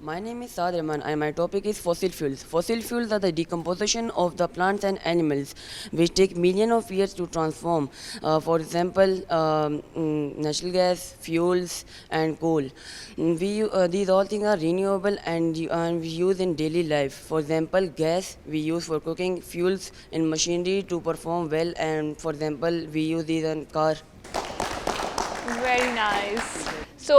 My name is Saad Rahman and my topic is fossil fuels. Fossil fuels are the decomposition of the plants and animals which take millions of years to transform. For example, natural gas, fuels and coal. These all things are renewable and we use in daily life. For example, gas we use for cooking, fuels in machinery to perform well, and for example, we use these in car. Very nice. So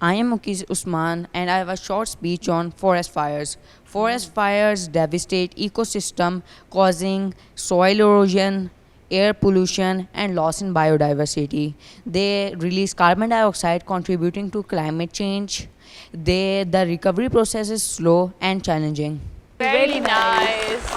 I am Mukesh Usman and I have a short speech on forest fires. Forest fires devastate ecosystem, causing soil erosion, air pollution and loss in biodiversity. They release carbon dioxide, contributing to climate change. The recovery process is slow and challenging. Very nice.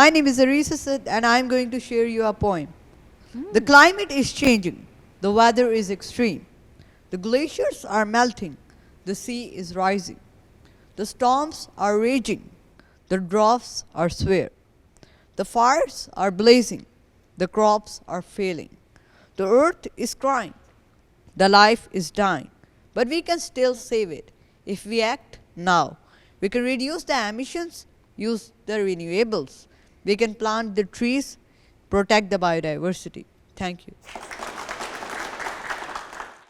My name is Arisa Sid and I am going to share you a poem. The climate is changing, the weather is extreme, the glaciers are melting, the sea is rising, the storms are raging, the droughts are severe, the fires are blazing, the crops are failing, the earth is crying, the life is dying, but we can still save it if we act now. We can reduce the emissions, use the renewables, we can plant the trees, protect the biodiversity. Thank you.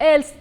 else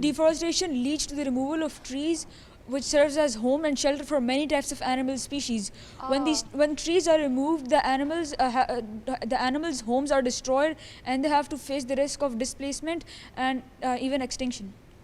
Deforestation leads to the removal of trees, which serves as home and shelter for many types of animal species. When trees are removed, the animals' homes are destroyed, and they have to face the risk of displacement and even extinction.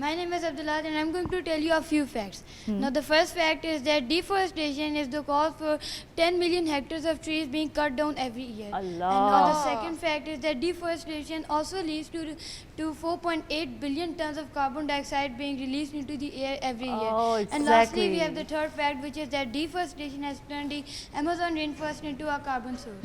My name is Abdullah and I'm going to tell you a few facts. Now the first fact is that deforestation is the cause for 10 million hectares of trees being cut down every year. Allah. And now the second fact is that deforestation also leads to 4.8 billion tons of carbon dioxide being released into the air every year. Oh, And lastly we exactly. have the third fact, which is that deforestation has turned the Amazon rainforest into a carbon source.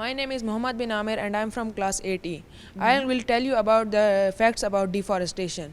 My name is Mohammad bin Amir and I am from class 8E. I will tell you about the facts about deforestation.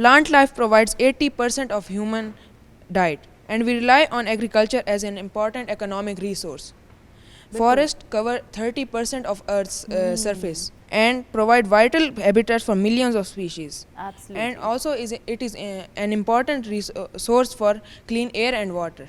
Plant life provides 80% of human diet and we rely on agriculture as an important economic resource. Forests cover 30% of Earth's surface and provide vital habitats for millions of species. Absolutely. And also it is an important source for clean air and water.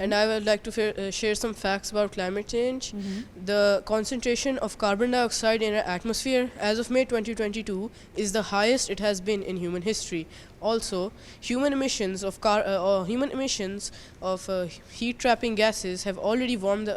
and I would like to share some facts about climate change. The concentration of carbon dioxide in our atmosphere as of May 2022 is the highest it has been in human history. Also, human emissions of heat trapping gases have already warmed the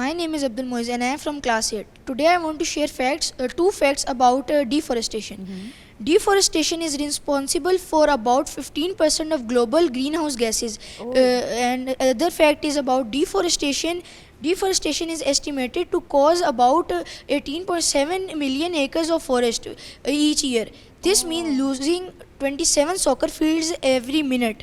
My name is Abdul Moiz and I am from class 8. Today I want to share two facts about deforestation. Deforestation is responsible for about 15% of global greenhouse gases. And other fact is about deforestation. Deforestation is estimated to cause about 18.7 million acres of forest each year. This means losing 27 soccer fields every minute.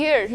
year?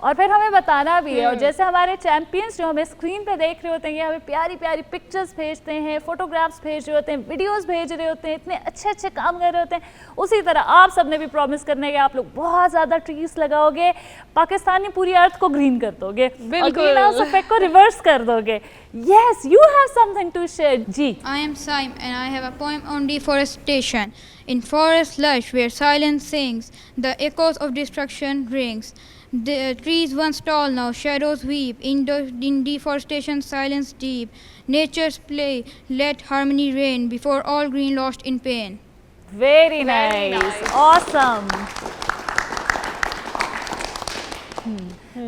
اور پھر ہمیں بتانا بھی ہے. اور جیسے ہمارے champions جو ہمیں اسکرین پہ دیکھ رہے ہوتے ہیں, یہ ہمیں پیاری پیاری پکچرز بھیجتے ہیں, فوٹوگرافس بھیج رہے ہوتے ہیں, ویڈیوز بھیج رہے ہوتے ہیں, اتنے اچھے اچھے کام کر رہے ہوتے ہیں. اسی طرح آپ سب نے بھی پرومس کرنا ہے کہ آپ لوگ بہت زیادہ ٹریز لگاؤ گے, پاکستانی پوری ارتھ کو گرین کر دو گے, اور گرین ہاؤس ایفیکٹ کو ریورس کر دو گے. Yes, you have something to share. Ji. I am Saim and I have a poem on deforestation. In forest lush where silence sings, the echoes of destruction rings. The trees once tall, now shadows weep. In deforestation, silence deep. Nature's play, let harmony reign. Before all green lost in pain. Very nice. Awesome.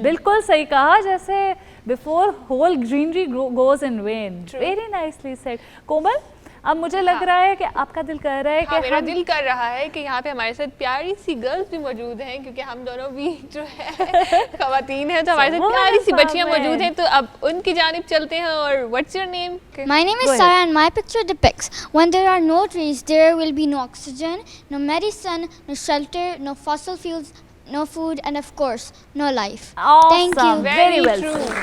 بالکل صحیح کہا, جیسے before whole greenery goes in vain. Very nicely said. کومل, اب مجھے لگ رہا ہے کہ آپ کا دل کر رہا ہے کہ میرا دل کر رہا ہے کہ یہاں پہ ہمارے ساتھ پیاری سی گرلز بھی موجود ہیں, کیونکہ ہم دونوں بھی جو ہے خواتین ہیں, تو ہمارے ساتھ پیاری سی بچیاں موجود ہیں. تو اب ان کی جانب چلتے ہیں. اور what's your name? My name is Sarah and my picture depicts when there are no trees, there will be no oxygen, no medicine, no shelter, no fossil fuels, no food, and of course, no life. Awesome. Thank you. Very well said.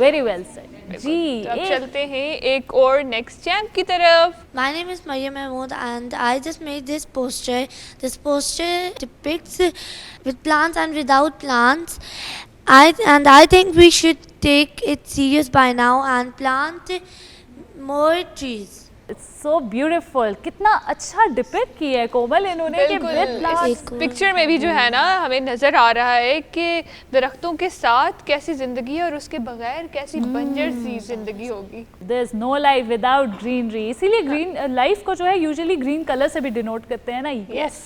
Very well said. جی, اب چلتے ہیں ایک اور next champ کی طرف. My name is Maryam Mahmood and I just made this poster. This poster depicts with plants and without plants. I think we should take it serious by now and plant more trees. It's so beautiful. کتنا اچھا depict کیا ہے کومل انہوں نے کہ اس picture میں بھی جو ہے نا ہمیں نظر آ رہا ہے کہ درختوں کے ساتھ کیسی زندگی ہے اور اس کے بغیر کیسی بنجر سی زندگی ہوگی. There is no life without greenery. اسی لیے گرین لائف کو جو ہے یوزلی گرین کلر سے بھی ڈینوٹ کرتے ہیں نا. یس.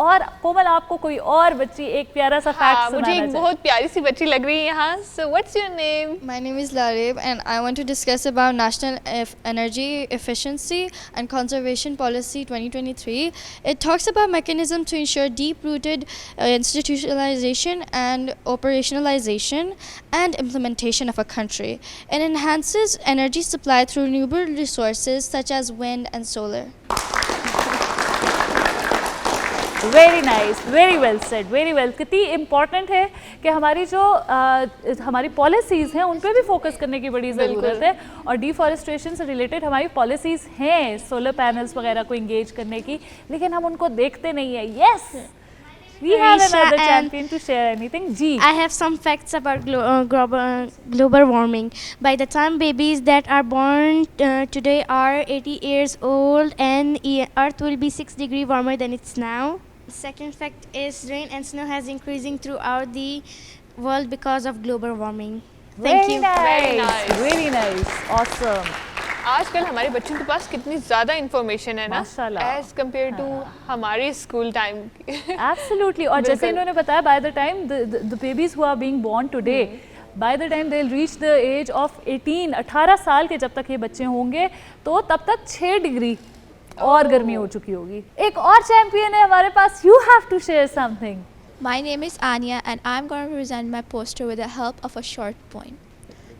اور کومل, آپ کو کوئی اور بچی ایک پیارا سا فیکٹ سنانا مجھے ایک بہت پیاری سی بچی لگ رہی ہے یہاں. So what's your name? My name is Larib and I want to discuss about National Energy Efficiency and Conservation Policy 2023. It talks about mechanism to ensure deep-rooted institutionalization and operationalization and implementation of a country. It enhances energy supply through renewable resources such as wind and solar. Very nice, very well said, very well. کتنی important ہے کہ ہماری جو ہماری policies ہیں ان پہ بھی focus کرنے کی بڑی ضرورت ہے. اور ڈیفارسٹریشن سے ریلیٹڈ ہماری پالیسیز ہیں سولر پینلز وغیرہ کو انگیج کرنے کی, لیکن ہم ان کو دیکھتے نہیں ہیں. یس, we have another champion to share anything. Ji. I have some facts about global warming. By the time babies that are born today are 80 years old, and Earth will be 6 degrees warmer than it's now. Second fact is rain and snow has increasing throughout the world because of global warming. Thank you. Very nice. Very nice. Awesome. آج کل ہمارے بچوں کے پاس کتنی زیادہ information ہے نا as compare to ہمارے اسکول ٹائم. ایبسلیوٹلی. اور جیسے انہوں نے بتایا, by the time the babies who are being born today, by the time they'll reach the age of 18 سال کے جب تک یہ بچے ہوں گے تو تب تک 6 ڈگری اور گرمی ہو چکی ہوگی. ایک اور چیمپئن ہے ہمارے پاس. You have to share something. My name is Anya and I'm going to present my poster with the help of a short poem.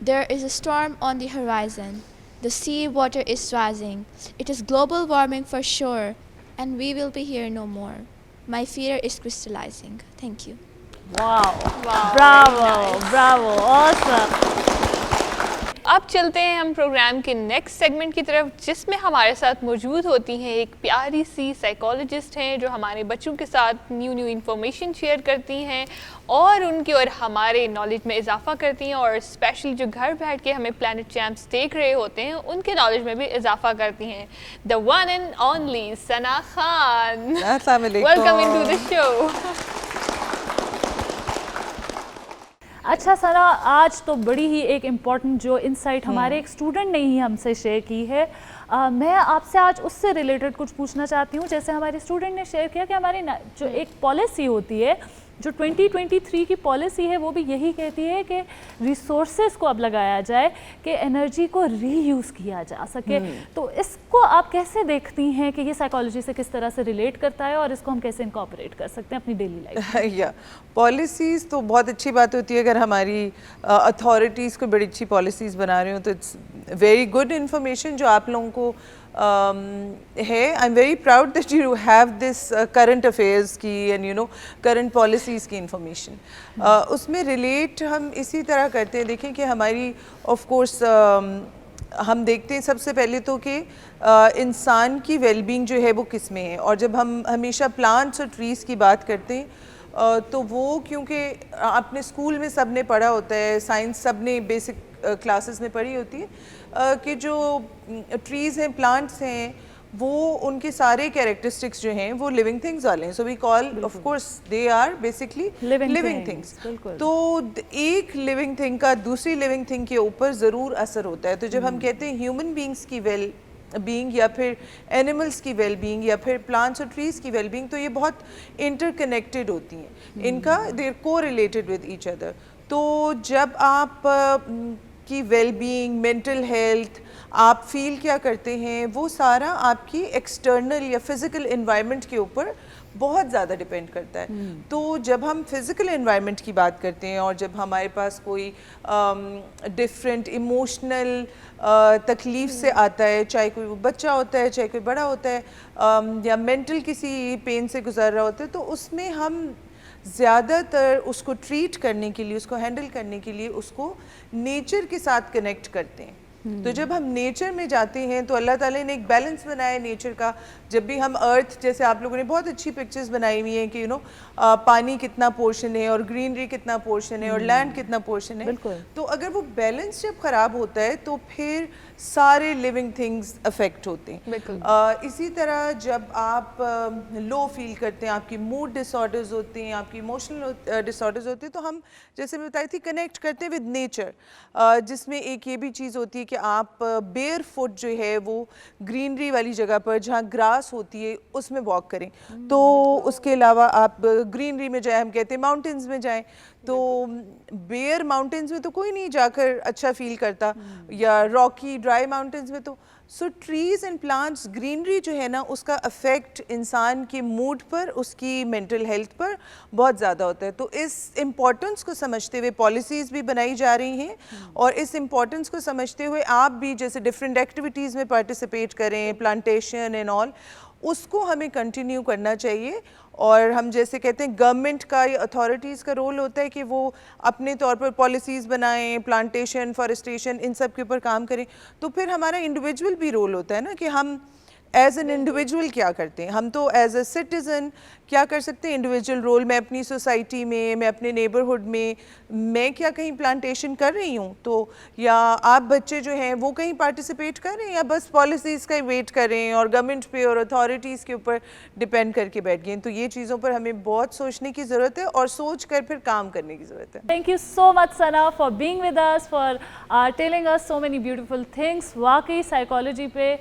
There is a storm on the horizon. The sea water is rising. It is global warming for sure, and we will be here no more. My fear is crystallizing. Thank you. Wow. Bravo. Bravo. Awesome. اب چلتے ہیں ہم programme کے next segment کی طرف, جس میں ہمارے ساتھ موجود ہوتی ہیں ایک پیاری سی سائیکالوجسٹ ہیں جو ہمارے بچوں کے ساتھ نیو انفارمیشن شیئر کرتی ہیں اور ان کی اور ہمارے نالج میں اضافہ کرتی ہیں, اور اسپیشلی جو گھر بیٹھ کے ہمیں پلانٹ چیمپس دیکھ رہے ہوتے ہیں ان کے نالج میں بھی اضافہ کرتی ہیں. The one and only ثنا خان. السلام علیکم. Welcome into the show. اچھا ثنا, آج تو بڑی ہی ایک امپورٹنٹ جو انسائٹ ہمارے ایک اسٹوڈنٹ نے ہی ہم سے شیئر کی ہے. میں آپ سے آج اس سے ریلیٹڈ کچھ پوچھنا چاہتی ہوں. جیسے ہمارے اسٹوڈنٹ نے شیئر کیا کہ ہماری جو ایک پالیسی ہوتی ہے, جو 2023 کی پالیسی ہے, وہ بھی یہی کہتی ہے کہ ریسورسز کو اب لگایا جائے کہ انرجی کو ری یوز کیا جا سکے. تو اس کو آپ کیسے دیکھتی ہیں کہ یہ سائیکالوجی سے کس طرح سے ریلیٹ کرتا ہے اور اس کو ہم کیسے انکارپوریٹ کر سکتے ہیں اپنی ڈیلی لائف میں؟ یا پالیسیز تو بہت اچھی بات ہوتی ہے اگر ہماری اتھارٹیز کو بڑی اچھی پالیسیز بنا رہے ہوں, تو اٹس ویری گڈ انفارمیشن جو آپ لوگوں کو ہے. I am very proud that you have this current affairs کی and you know current policies کی انفارمیشن. اس میں ریلیٹ ہم اسی طرح کرتے ہیں. دیکھیں کہ ہماری آف کورس ہم دیکھتے ہیں سب سے پہلے تو کہ انسان کی ویل بینگ جو ہے وہ کس میں ہے. اور جب ہم ہمیشہ پلانٹس اور ٹریز کی بات کرتے ہیں تو وہ کیونکہ اپنے اسکول میں سب نے پڑھا ہوتا ہے, سائنس سب نے بیسک کلاسز میں پڑھی ہوتی ہے کہ جو ٹریز ہیں, پلانٹس ہیں, وہ ان کے سارے کیریکٹرسٹکس جو ہیں وہ لیونگ تھنگز والے ہیں. So we call of course they are basically living things. تو ایک لیونگ تھنگ کا دوسری لیونگ تھنگ کے اوپر ضرور اثر ہوتا ہے. تو جب ہم کہتے ہیں ہیومن بینگس کی ویل بینگ یا پھر اینیملس کی ویل بینگ یا پھر پلانٹس اور ٹریز کی ویل بینگ, تو یہ بہت انٹر کنیکٹڈ ہوتی ہیں. ان کا دے آر کو ریلیٹڈ ود ایچ ادر. تو جب آپ کی ویل بینگ, مینٹل ہیلتھ, آپ فیل کیا کرتے ہیں, وہ سارا آپ کی ایکسٹرنل یا فزیکل انوائرمنٹ کے اوپر بہت زیادہ ڈپینڈ کرتا ہے. تو جب ہم فزیکل انوائرمنٹ کی بات کرتے ہیں اور جب ہمارے پاس کوئی ڈفرینٹ ایموشنل تکلیف سے آتا ہے, چاہے کوئی وہ بچہ ہوتا ہے, چاہے کوئی بڑا ہوتا ہے, یا مینٹل کسی پین سے گزر رہا ہوتا ہے, تو اس میں ہم زیادہ تر اس کو ٹریٹ کرنے کے لیے, اس کو ہینڈل کرنے کے لیے اس کو نیچر کے ساتھ کنیکٹ کرتے ہیں. تو جب ہم نیچر میں جاتے ہیں تو اللہ تعالیٰ نے ایک بیلنس بنایا ہے نیچر کا. جب بھی ہم ارتھ, جیسے آپ لوگوں نے بہت اچھی پکچرز بنائی ہوئی ہیں کہ یو نو پانی کتنا پورشن ہے اور گرینری کتنا پورشن ہے اور لینڈ کتنا پورشن ہے, تو اگر وہ بیلنس جب خراب ہوتا ہے تو پھر سارے لیونگ تھنگز افیکٹ ہوتے ہیں. اسی طرح جب آپ لو فیل کرتے ہیں, آپ کی موڈ ڈس آرڈرز ہوتے ہیں, آپ کی ایموشنل ڈس آرڈرز ہوتے ہیں, تو ہم جیسے میں بتائی تھی کنیکٹ کرتے ہیں ود نیچر, جس میں ایک یہ بھی چیز ہوتی ہے کہ آپ بیئر فٹ جو ہے وہ گرینری والی جگہ پر جہاں گراس ہوتی ہے اس میں واک کریں. تو اس کے علاوہ آپ گرینری میں جائیں, ہم کہتے ہیں ماؤنٹینز میں جائیں, تو بیئر ماؤنٹینز میں تو کوئی نہیں جا کر اچھا فیل کرتا, یا راکی ڈرائی ماؤنٹینز میں. تو سو ٹریز اینڈ پلانٹس, گرینری جو ہے نا, اس کا افیکٹ انسان کے موڈ پر, اس کی مینٹل ہیلتھ پر بہت زیادہ ہوتا ہے. تو اس امپورٹنس کو سمجھتے ہوئے پالیسیز بھی بنائی جا رہی ہیں, اور اس امپورٹنس کو سمجھتے ہوئے آپ بھی جیسے ڈفرینٹ ایکٹیویٹیز میں پارٹیسپیٹ کریں, پلانٹیشن اینڈ آل, اس کو ہمیں کنٹینیو کرنا چاہیے. اور ہم جیسے کہتے ہیں گورنمنٹ کا یا اتھارٹیز کا رول ہوتا ہے کہ وہ اپنے طور پر پالیسیز بنائیں, پلانٹیشن, فارسٹیشن, ان سب کے اوپر کام کریں. تو پھر ہمارا انڈیویجول بھی رول ہوتا ہے نا کہ ہم ایز این انڈیویجول کیا کرتے ہیں. ہم تو ایز اے سٹیزن کیا کر سکتے ہیں, انڈیویجول رول, میں اپنی سوسائٹی میں, میں اپنے نیبرہڈ میں, میں کیا کہیں پلانٹیشن کر رہی ہوں, تو یا آپ بچے جو ہیں وہ کہیں پارٹیسپیٹ کر رہے ہیں, یا بس پالیسیز کا ویٹ کر رہے ہیں اور گورنمنٹ پہ اور اتھارٹیز کے اوپر ڈپینڈ کر کے بیٹھ گئے. تو یہ چیزوں پر ہمیں بہت سوچنے کی ضرورت ہے اور سوچ کر پھر کام کرنے کی ضرورت ہے. Thank you so much Sana for being with us, for telling us so many beautiful things. واقعی سائیکالوجی پہ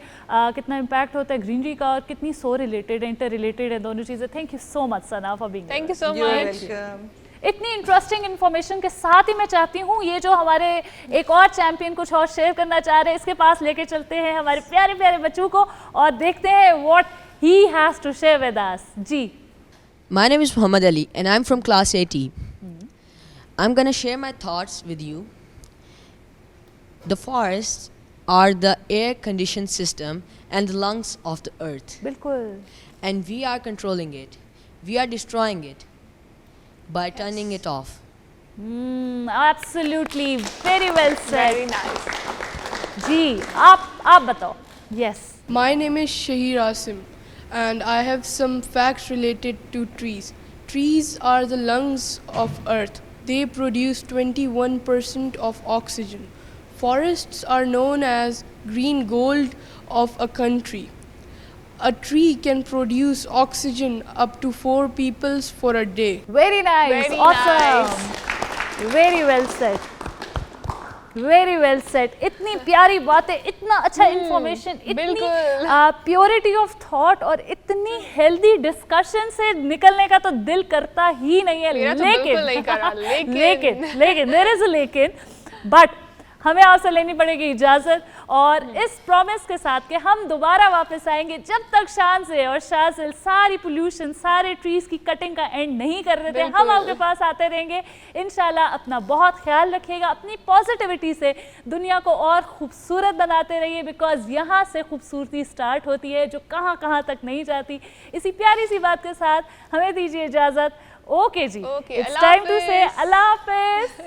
کتنا امپیکٹ ہوتا ہے گرینری کا, اور کتنی سو ریلیٹڈ, انٹر ریلیٹڈ ہے دونوں چیزیں. Thank you so much Sana for being. Thank you so much. اتنی انٹرسٹنگ انفارمیشن کے ساتھ ہی میں چاہتی ہوں یہ جو ہمارے ایک اور چیمپئن کچھ اور شیئر کرنا چاہ رہے ہیں, اس کے پاس لے کے چلتے ہیں ہمارے پیارے پیارے بچوں کو اور دیکھتے ہیں what he has to share with us. جی. My name is Muhammad Ali and I'm from class 8E. I'm going to share my thoughts with you. The forests are the air conditioned system and the lungs of the earth. Bilkul. And we are controlling it. We are destroying it by turning it off. Absolutely. Very well said. Very nice. Ji, aap batao. Yes. My name is Shahir Asim and I have some facts related to trees. Trees are the lungs of earth. They produce 21% of oxygen. Forests are known as green gold of a country. A tree can produce oxygen up to 4 peoples for a day. Very nice. Very awesome. nice. Very well said. Very well said. اتنی پیاری باتیں, اتنا اچھا information, اتنی purity of thought اور اتنی healthy discussion سے نکلنے کا تو دل کرتا ہی نہیں ہے. لیکن دیر از اے لیکن, بٹ ہمیں آپ سے لینی پڑے گی اجازت, اور اس پرومس کے ساتھ کہ ہم دوبارہ واپس آئیں گے جب تک شانزے اور شازل ساری پولیوشن, سارے ٹریز کی کٹنگ کا اینڈ نہیں کر دیتے. ہم آپ کے پاس آتے رہیں گے انشاءاللہ. اپنا بہت خیال رکھیے گا, اپنی پازیٹیوٹی سے دنیا کو اور خوبصورت بناتے رہیے, بیکاز یہاں سے خوبصورتی سٹارٹ ہوتی ہے جو کہاں کہاں تک نہیں جاتی. اسی پیاری سی بات کے ساتھ ہمیں دیجیے اجازت. اوکے جی, اٹس ٹائم ٹو سے اللہ حافظ.